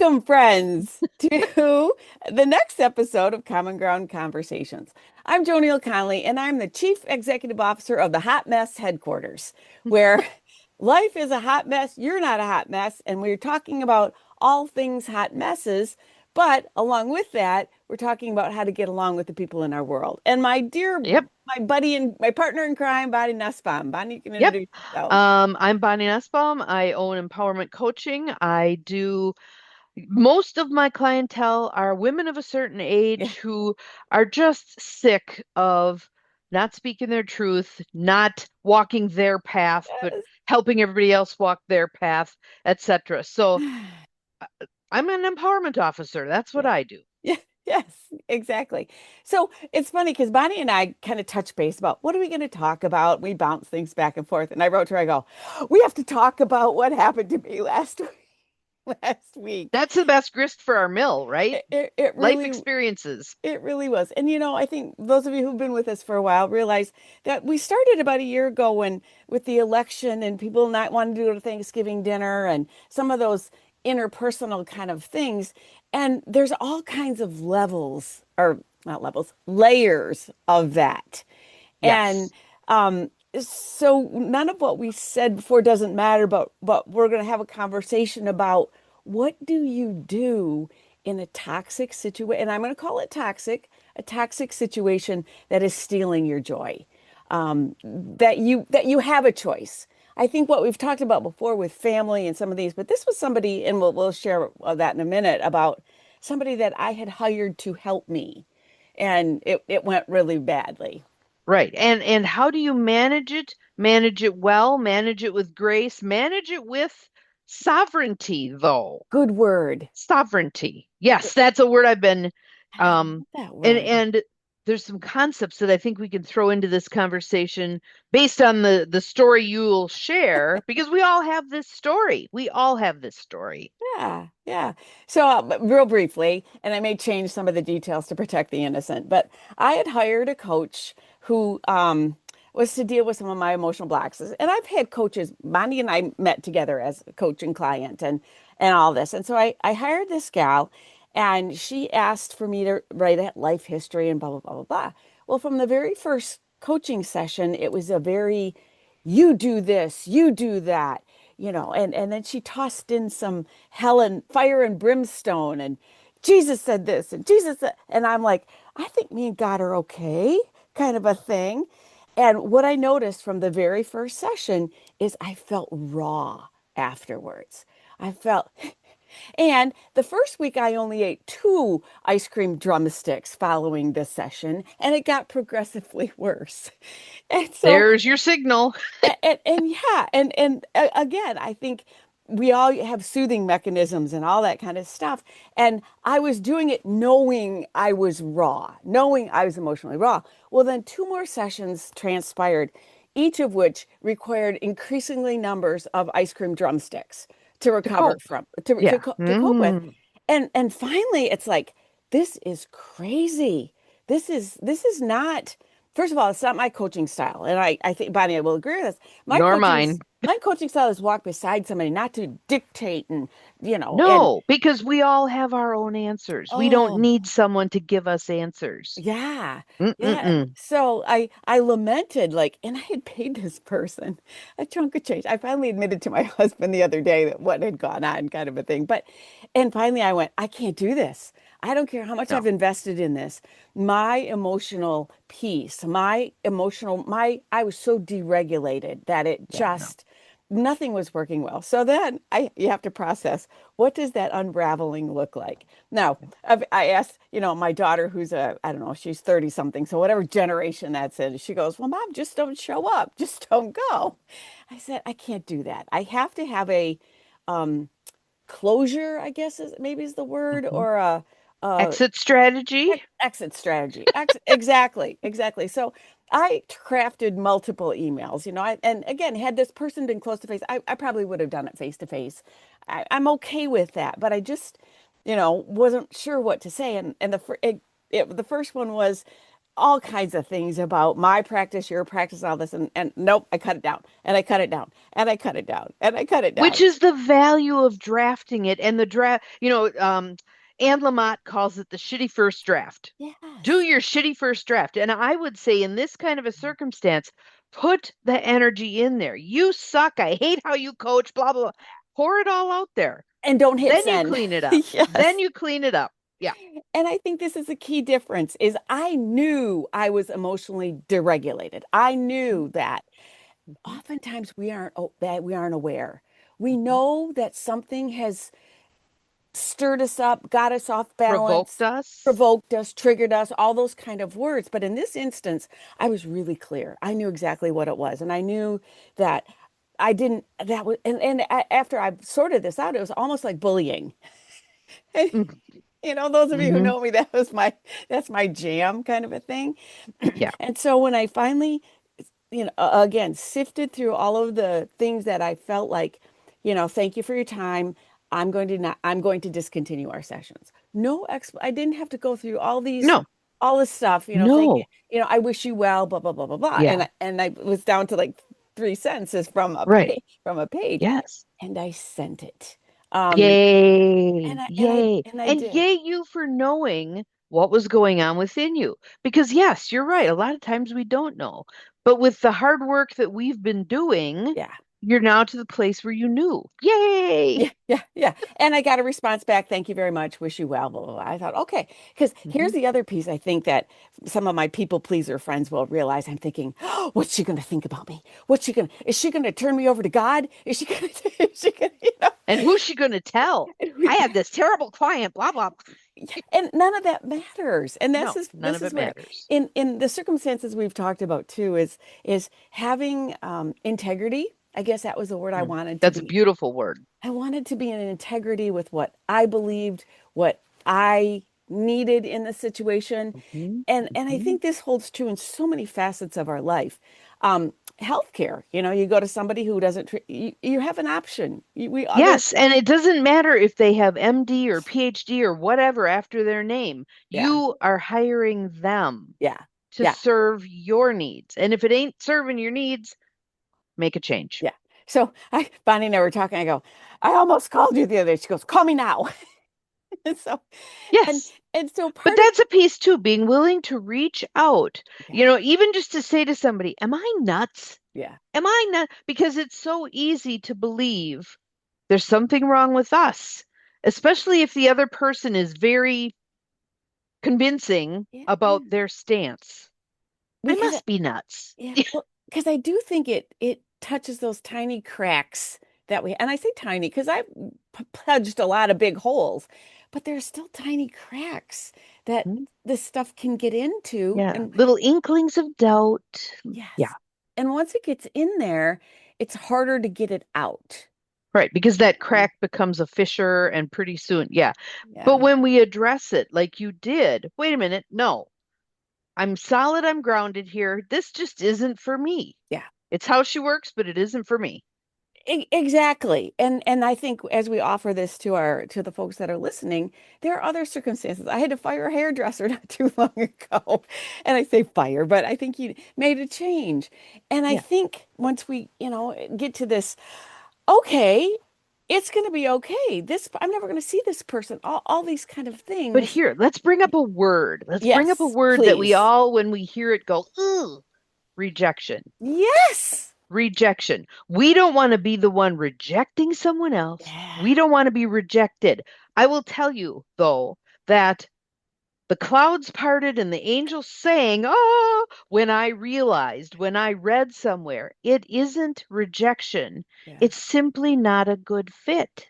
Welcome, friends, to the next episode of Common Ground Conversations. I'm JoNeil Conley, and I'm the Chief Executive Officer of the Hot Mess Headquarters, where life is a hot mess. You're not a hot mess, and we're talking about all things hot messes. But along with that, we're talking about how to get along with the people in our world. And Yep, my buddy and my partner in crime, Bonnie Nussbaum. Bonnie, you can yep. introduce yourself. I'm Bonnie Nussbaum. I own empowerment coaching. I do most of my clientele are women of a certain Yeah. age who are just sick of not speaking their truth, not walking their path, but helping everybody else walk their path, etc. So I'm an empowerment officer. That's what Yeah. I do. Yeah, yes, exactly. So it's funny because Bonnie and I kind of touch base about what are we going to talk about? We bounce things back and forth. And I wrote to her, I go, we have to talk about what happened to me last last week. That's the best grist for our mill, right? It Life really experiences. it really was. And I think those of you who've been with us for a while realize that we started about a year ago when with the election and people not wanting to go to Thanksgiving dinner and some of those interpersonal kind of things. And there's all kinds of levels, or not levels, layers of that. And Yes. um, so none of what we said before doesn't matter, but we're going to have a conversation about what do you do in a toxic situation, and I'm going to call it toxic, a toxic situation that is stealing your joy. That you have a choice. I think what we've talked about before with family and some of these, but this was somebody, and we'll share that in a minute about somebody that I had hired to help me, and it went really badly. Right. And how do you manage it? Manage it well, manage it with grace, manage it with sovereignty, though. Good word. Sovereignty. Yes, that's a word I've been I um love that and word. and there's some concepts that I think we can throw into this conversation based on the story you'll share because we all have this story. We all have this story. Yeah, yeah. So, but real briefly, and I may change some of the details to protect the innocent, but I had hired a coach who was to deal with some of my emotional blocks. And I've had coaches, Bonnie and I met together as coach and client and all this. And so I hired this gal and she asked for me to write a life history and blah, blah, blah, blah, blah. Well, from the very first coaching session, it was a very, you do this, you do that, and then she tossed in some hell and fire and brimstone and Jesus said this and Jesus said, and I'm like, I think me and God are okay, kind of a thing. And what I noticed from the very first session is I felt raw afterwards. I felt, and the first week I only ate two ice cream drumsticks following this session, and it got progressively worse. And so There's your signal. and yeah, again, I think we all have soothing mechanisms and all that kind of stuff. And I was doing it knowing I was raw, knowing I was emotionally raw. Well, then two more sessions transpired, each of which required increasingly numbers of ice cream drumsticks to To recover cope. from, Yeah. to cope with. Mm. And finally, it's like, this is crazy. This is not. First of all, it's not my coaching style, and I think Bonnie, I will agree with this. My Nor coaching mine. my coaching style is walk beside somebody, not to dictate and No, because we all have our own answers. We don't oh need someone to give us answers. yeah, yeah. Mm-mm-mm. So I lamented like, and I had paid this person a chunk of change. I finally admitted to my husband the other day that what had gone on, kind of a thing. And finally I went, I can't do this. I don't care how much I've No, invested in this. My emotional piece, I was so deregulated that it yeah, no. just nothing was working well. So then you have to process, what does that unraveling look like? Now, I asked, my daughter, who's I don't know, she's 30 something. So whatever generation that's in, she goes, well, Mom, just don't show up. Just don't go. I said, I can't do that. I have to have a um, closure, I guess maybe is the word, Mhm. or a Exit strategy. exit strategy. Exactly, exactly. So I crafted multiple emails, and again, had this person been close to face, I probably would have done it face to face. I'm okay with that, but I just, wasn't sure what to say. And the first one was, all kinds of things about my practice, your practice, all this, and nope, I cut it down, and I cut it down, and I cut it down, and I cut it Which down. is the value of drafting it and the draft, Anne Lamott calls it the shitty first draft. Do Yes. your shitty first draft. And I would say in this kind of a circumstance, put the energy in there. You suck. I hate how you coach, blah, blah, blah. Pour it all out there. And don't hit Then you send. clean it up. Then Yes. you clean it up. Yeah. And I think this is a key difference is I knew I was emotionally deregulated. I Mhm, knew that mhm, oftentimes we aren't aware. We mhm. know that something has stirred us up, got us off Provoked balance, us. provoked us, triggered us, all those kind of words. But in this instance, I was really clear. I knew exactly what it was. And I knew that I didn't, that was, after I sorted this out, it was almost like bullying. Those of you who Mm-hmm. know me, that's my jam kind of a thing. Yeah. And so when I finally, again, sifted through all of the things that I felt like, thank you for your time. I'm going to discontinue our sessions. No I didn't have to go through No, all this stuff, thank you, no. I wish you well, blah, blah, blah, blah, blah. Yeah. And I was down to like three sentences Right. from a page, Yes. and I sent it. Um, Yay. Yay. and I And did. yay you for knowing what was going on within you. Because yes, you're right. A lot of times we don't know. But with the hard work that we've been doing, Yeah. you're now to the place where you knew. Yay. Yeah, yeah, yeah. And I got a response back. Thank you very much. Wish you well. Blah, blah, blah. I thought, okay. Because here's Hmm. the other piece I think that some of my people pleaser friends will realize. I'm thinking, oh, what's she going to think about me? Is she going to turn me over to God? Is she going to, is she going to, And who's she going to tell? I have this terrible client, blah, blah. and none of that matters. And No, none this of is it where, matters. in the circumstances we've talked about too, is having integrity. I guess that was the word I Mm. wanted to That's a be. beautiful word. I wanted to be in integrity with what I believed, what I needed in the situation. Hmm. And I Hmm. think this holds true in so many facets of our life. Healthcare, you go to somebody who doesn't treat you, you have an option. We other Yes, and it doesn't matter if they have MD or PhD or whatever after their name. Yeah. You are hiring them Yeah. to Yeah. serve your needs. And if it ain't serving your needs, make a change. Yeah. So Bonnie and I were talking. I go, I almost called you the other day. She goes, call me now. And so, and Yes. and so But part of that's a piece too, being willing to reach out, yeah, even just to say to somebody, am I nuts? yeah, Am I not? Because it's so easy to believe there's something wrong with us, especially if the other person is very convincing yeah, about yeah. their stance. I Because must be nuts. yeah, well, because I do think it touches those tiny cracks that we, and I say tiny because I've pudged a lot of big holes, but there's still tiny cracks that Mhm. this stuff can get into. Yeah, And little inklings of doubt. Yeah, yes, and once it gets in there, it's harder to get it out. right. Because that crack becomes a fissure, and pretty soon, yeah. But Yeah, when we address it like you did, wait a minute, no, I'm solid, I'm grounded here. This just isn't for me. yeah. It's how she works, but it isn't for me. Exactly. And I think as we offer this to the folks that are listening, there are other circumstances. I had to fire a hairdresser not too long ago. And I say fire, but I think he made a change. And I Yeah. think once we, get to this, okay, it's going to be okay. I'm never going to see this person. All these kind of But things. here, let's bring up a word. Let's bring up a Yes, word that we please. all, when we hear it, go, ooh, rejection. Yes. Rejection. We don't want to be the one rejecting someone else. Yeah. We don't want to be rejected. I will tell you, though, that the clouds parted and the angels sang, oh, when I read somewhere, it isn't rejection. Yeah. It's simply not a good fit.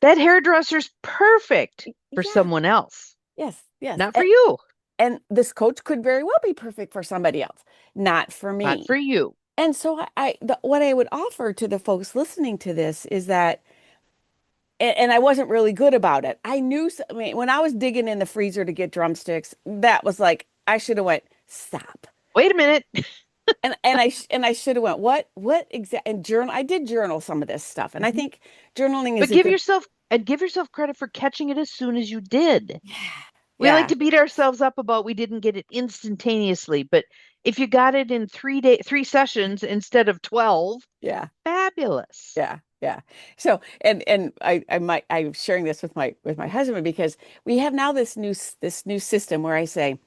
That hairdresser's perfect for Yeah. someone else, Yes. Yes. not for you, And this coach could very well be perfect for somebody else, not for not for me. you. And so what I would offer to the folks listening to this is that, and I wasn't really good about it. I mean, when I was digging in the freezer to get drumsticks, that was like, I should have went, stop. Wait a minute. And I should have went, what exact, and journal, I did journal some of this stuff. And I Mhm. think journaling is But a good, give yourself credit for catching it as soon as you did. yeah. We like Yeah. to beat ourselves up about we didn't get it instantaneously, but if you got it in 3 sessions instead of 12, Yeah. fabulous. Yeah, yeah. So, and I'm sharing this with my husband because we have now this new system where I say,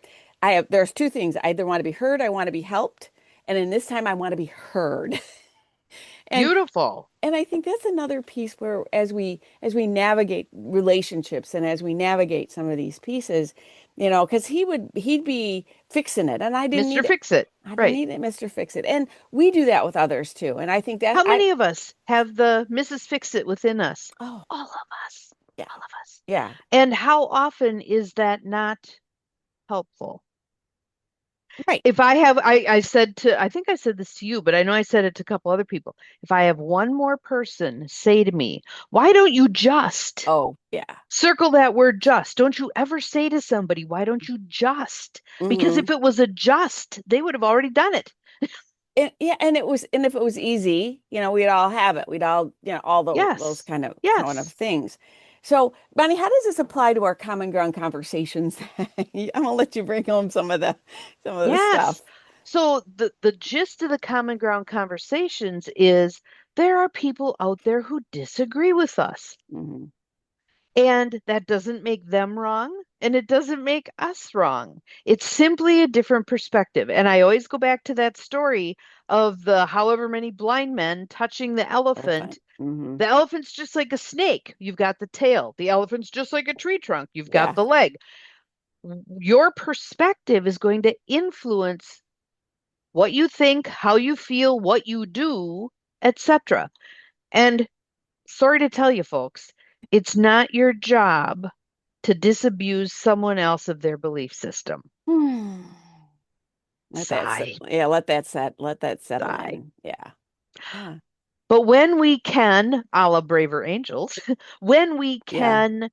there's two things. I either want to be heard, I want to be helped, and in this time I want to be heard. And Beautiful. and I think that's another piece where as we navigate relationships and as we navigate some of these pieces, because he'd be fixing it, and Mr. Fix It. I didn't Right. need it, Mr. Fix It, and we do that with others too. And I think that How many of us have the Mrs. Fix It within us? oh All of us. yeah, All of us. yeah. And how often is that not helpful? Right. If I have, I said to, I think I said this to you, but I know I said it to a couple other people. If I have one more person say to me, why don't you just Oh, yeah. circle that word just? Don't you ever say to somebody, why don't you just? Because Hmm. if it was a just, they would have already done it. And yeah, and if it was easy, we'd all have it. We'd all, all those Yes. kind of Yes. things. So, Bonnie, how does this apply to our common ground conversations? I'm gonna let you bring home some of the Yes. stuff. So the gist of the common ground conversations is there are people out there who disagree with us. Hmm. And that doesn't make them wrong, and it doesn't make us wrong. It's simply a different perspective. And I always go back to that story of the however many blind men touching the Elephant. elephant. Hmm. The elephant's just like a snake. You've got the tail. The elephant's just like a tree trunk. You've got Yeah. the leg. Your perspective is going to influence what you think, how you feel, what you do, etc. And sorry to tell you, folks, it's not your job to disabuse someone else of their belief system. Hmm. Sigh, Let that settle sigh. in. Yeah. Yeah. But when we can, a la braver angels, when we Yeah. can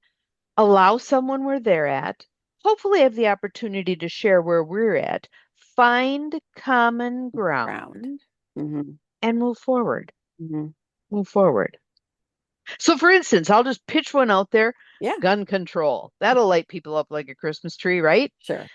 allow someone where they're at, hopefully have the opportunity to share where we're at, find common ground, Ground. Hmm. and move forward. Hmm. Move forward. So, for instance, I'll just pitch one out there, Yeah. gun control. That'll light people up like a Christmas tree, right? Sure.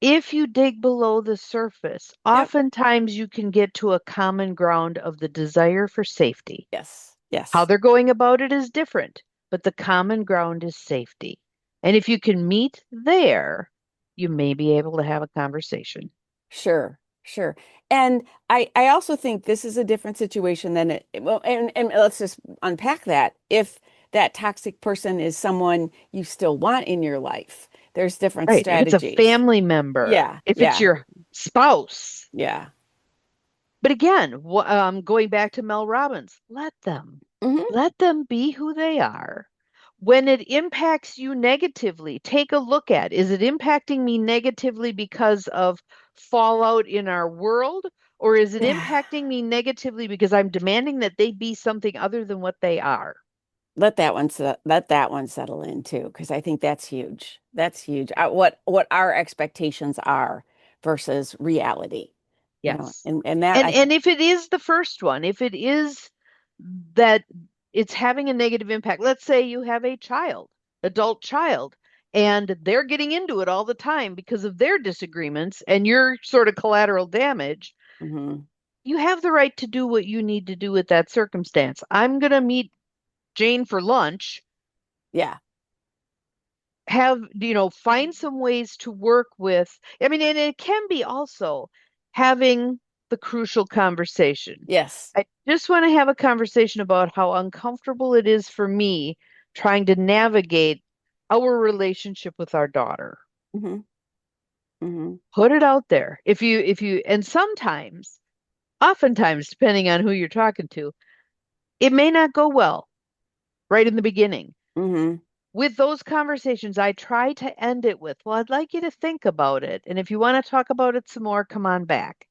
If you dig below the surface, Yep. oftentimes you can get to a common ground of the desire for safety. Yes. How Yes. they're going about it is different, but the common ground is safety. And if you can meet there, you may be able to have a conversation. Sure, sure. And I also think this is a different situation than well, and let's just unpack that. If that toxic person is someone you still want in your life, there's different Right. If it's a strategies. family member, Yeah, if it's yeah, your spouse. yeah. But again, going back to Mel Robbins, Hmm. let them be who they are. When it impacts you negatively, take a look at, is it impacting me negatively because of fallout in our world? Or is it Yeah. impacting me negatively because I'm demanding that they be something other than what they are? Let that one settle in too, because I think that's huge. That's huge. What our expectations are versus reality, Yes. and that And I think. if it is the first one, if it is that it's having a negative impact, let's say you have a child, adult child, and they're getting into it all the time because of their disagreements and your sort of collateral damage, Hmm. you have the right to do what you need to do with that circumstance. I'm going to meet Jane for lunch, Yeah. find some ways to work with. I mean, and it can be also having the crucial conversation. Yes. I just want to have a conversation about how uncomfortable it is for me trying to navigate our relationship with our daughter. Hmm. Hmm. Put it out there. And sometimes, oftentimes, depending on who you're talking to, it may not go well right in the beginning. Hmm. With those conversations, I try to end it with, well, I'd like you to think about it. And if you want to talk about it some more, come on back.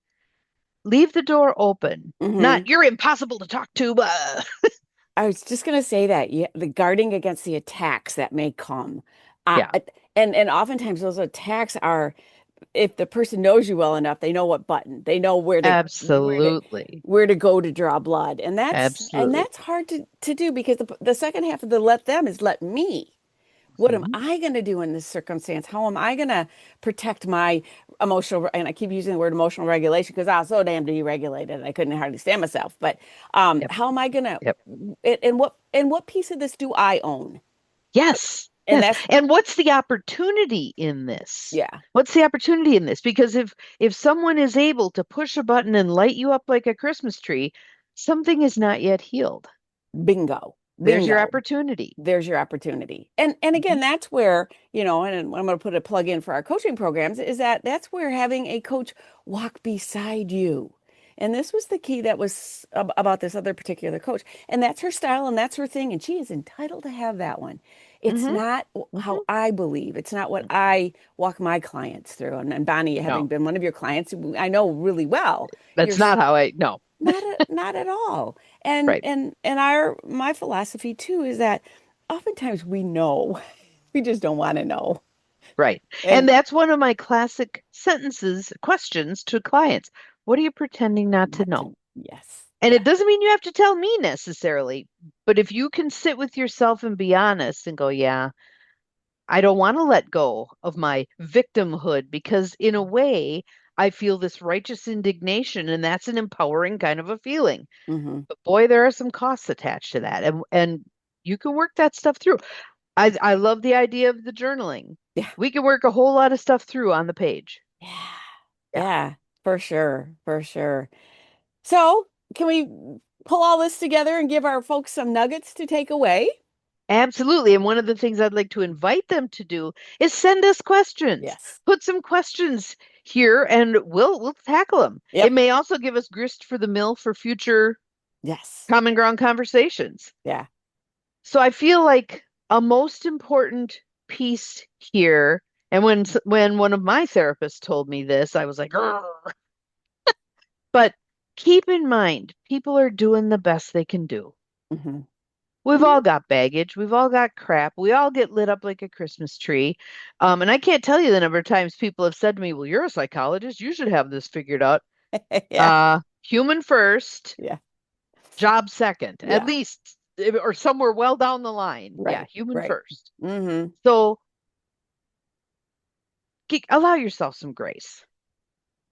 Leave the door open. Hmm. Not, you're impossible to talk to. I was just going to say that, yeah, the guarding against the attacks that may come. Yeah, And oftentimes those attacks are, if the person knows you well enough, they know what button, they know absolutely. where to go to draw blood. And Absolutely. that's hard to do because the second half of the let them is let me. What am Mhm. I going to do in this circumstance? How am I going to protect my emotional, and I keep using the word emotional regulation because I was so damn deregulated. I couldn't hardly stand myself. But Yep. how am I going to, Yep. and what piece of this do I own? Yes. And Yes. that's, And what's the opportunity in this? yeah, What's the opportunity in this? Because if someone is able to push a button and light you up like a Christmas tree, something is not yet healed. bingo, There's your bingo. opportunity. There's your opportunity. And again, Mhm. that's where, and I'm going to put a plug in for our coaching programs, is that that's where having a coach walk beside you. And this was the key that was about this other particular coach. And that's her style and that's her thing. And she is entitled to have that one. It's Mhm. not how Mhm. I believe. It's not what Mhm. I walk my clients through. And Bonnie, having No, been one of your clients, I know really well, you're that's not how I, no. not at all. And Right. our my philosophy too is that oftentimes we know, we just don't want to know. Right. And And that's one of my classic sentences, questions to clients. What are you pretending not to not know? to, yes. And Yeah. it doesn't mean you have to tell me necessarily, but if you can sit with yourself and be honest and go, yeah, I don't want to let go of my victimhood because, in a way, I feel this righteous indignation, and that's an empowering kind of a feeling. Hmm. But boy, there are some costs attached to that, and you can work that stuff through. I love the idea of the journaling. Yeah. We can work a whole lot of stuff through on the page. Yeah. Yeah. Yeah. For sure. For sure. So, can we pull all this together and give our folks some nuggets to take away? Absolutely. And one of the things I'd like to invite them to do is send us questions. Yes. Put some questions here and we'll tackle them. It Yep. may also give us grist for the mill for future Yes. common ground conversations. Yeah. So I feel like a most important piece here, and when one of my therapists told me this, I was like, "Grr." But keep in mind, people are doing the best they can do. Hmm. We've Hmm. all got baggage. We've all got crap. We all get lit up like a Christmas tree. And I can't tell you the number of times people have said to me, well, you're a psychologist. You should have this figured out. Yeah. Human first, Yeah. job second, at Yeah. least, or somewhere well down the line. Yeah, Right. human Right. first. Hmm. So allow yourself some grace.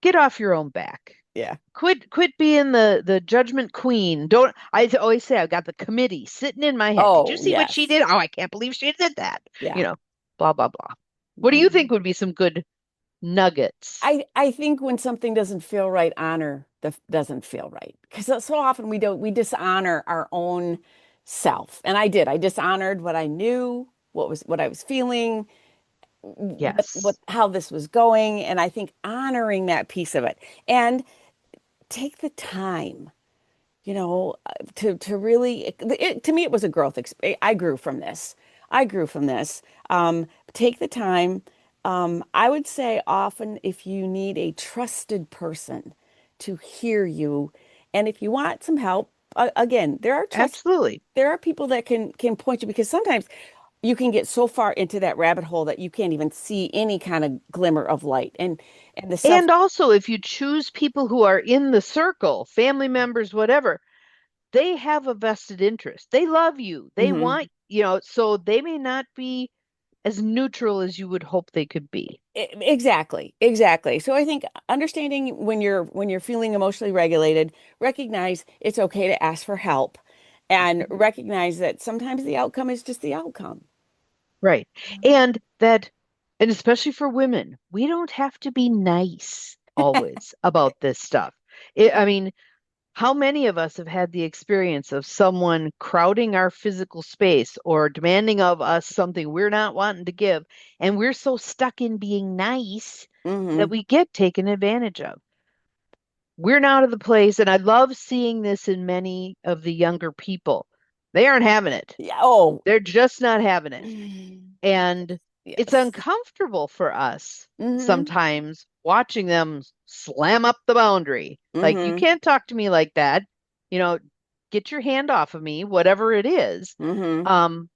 Get off your own back. Yeah. Quit being the judgment queen. Don't I always say I've got the committee sitting in my head. Did you Oh, see what she yes. did? Oh, I can't believe she did that. You Yeah. know, blah blah blah. What do you think would be some good nuggets? I think when something doesn't feel right, honor the doesn't feel right. Because so often we dishonor our own self. And I did. I dishonored what I knew, what I was feeling, what Yes. how this was going. And I think honoring that piece of it and take the time, to really to me it was a growth I grew from this. I grew from this. Take the time. I would say often if you need a trusted person to hear you, and if you want some help, again, Absolutely. there are people that can point you because sometimes you can get so far into that rabbit hole that you can't even see any kind of glimmer of light. And the self. And also, if you choose people who are in the circle, family members, whatever, they have a vested interest. They love you. They Mhm. want, so they may not be as neutral as you would hope they could be. Exactly, exactly. So I think understanding when you're feeling emotionally regulated, recognize it's okay to ask for help and Mhm. recognize that sometimes the outcome is just the outcome. Right. And that, and especially for women, we don't have to be nice always about this stuff. I mean, how many of us have had the experience of someone crowding our physical space or demanding of us something we're not wanting to give, and we're so stuck in being nice that Hmm. we get taken advantage of? We're not of the place, and I love seeing this in many of the younger people. They aren't having it. Yeah. Oh. They're just not having it. Yes. And it's Yes. uncomfortable for us Hmm. sometimes watching them slam up the boundary. Like, you Hmm. can't talk to me like that. You know, get your hand off of me, whatever it is. Hmm. Um,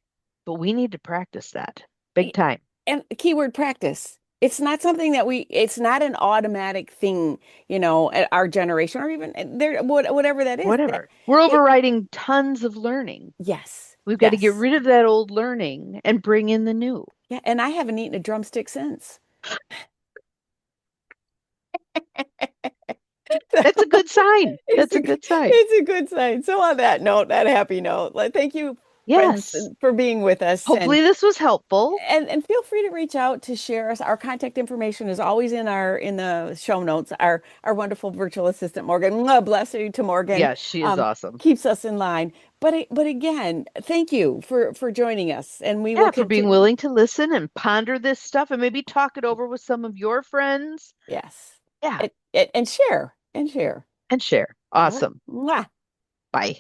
but we need to practice that big time. And keyword practice. It's not an automatic thing, at our generation or even whatever that is. Whatever. We're It, overriding tons of learning. yes. We've got to get Yes. rid of that old learning and bring in the new. Yeah. And I haven't eaten a drumstick since. That's a good sign. It's That's a, a good sign. it's a good sign. So on that note, that happy note, thank you, friends, Yes. for being with us. Hopefully this was helpful. And feel free to reach out to share us. Our contact information is always in the show notes. Our wonderful virtual assistant Morgan, mwah, bless you to Morgan, Yes, she is um, awesome. keeps us in line. But again, thank you for joining us, and we will Yeah, for being continue. willing to listen and ponder this stuff and maybe talk it over with some of your friends. Yes, Yeah, and share and share. and share. All right. Awesome. Mwah. Bye.